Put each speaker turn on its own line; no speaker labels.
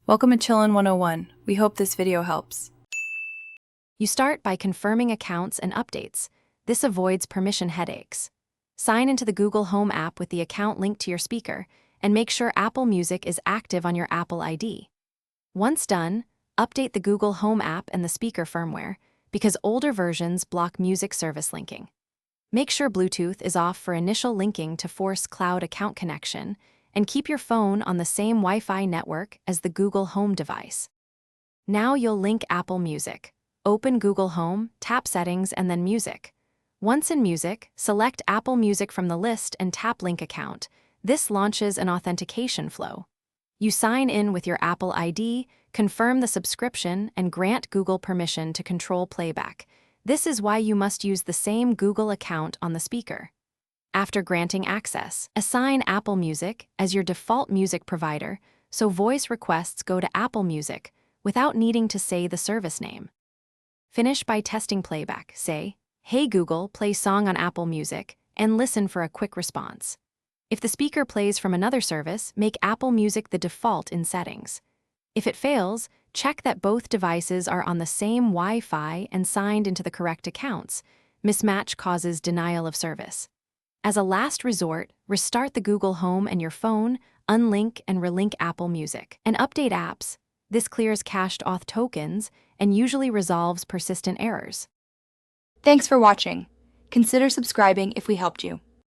Welcome to Chillin' 101. We hope this video helps.
You start by confirming accounts and updates. This avoids permission headaches. Sign into the Google Home app with the account linked to your speaker, and make sure Apple Music is active on your Apple ID. Once done, update the Google Home app and the speaker firmware, because older versions block music service linking. Make sure Bluetooth is off for initial linking to force cloud account connection, and keep your phone on the same Wi-Fi network as the Google Home device. Now you'll link Apple Music. Open Google Home, tap Settings, and then Music. Once in Music, select Apple Music from the list and tap Link Account. This launches an authentication flow. You sign in with your Apple ID, confirm the subscription, and grant Google permission to control playback. This is why you must use the same Google account on the speaker. After granting access, assign Apple Music as your default music provider, so voice requests go to Apple Music without needing to say the service name. Finish by testing playback. Say, "Hey Google, play song on Apple Music," and listen for a quick response. If the speaker plays from another service, make Apple Music the default in settings. If it fails, check that both devices are on the same Wi-Fi and signed into the correct accounts. Mismatch causes denial of service. As a last resort, restart the Google Home and your phone, unlink and relink Apple Music, and update apps. This clears cached auth tokens and usually resolves persistent errors.
Thanks for watching. Consider subscribing if we helped you.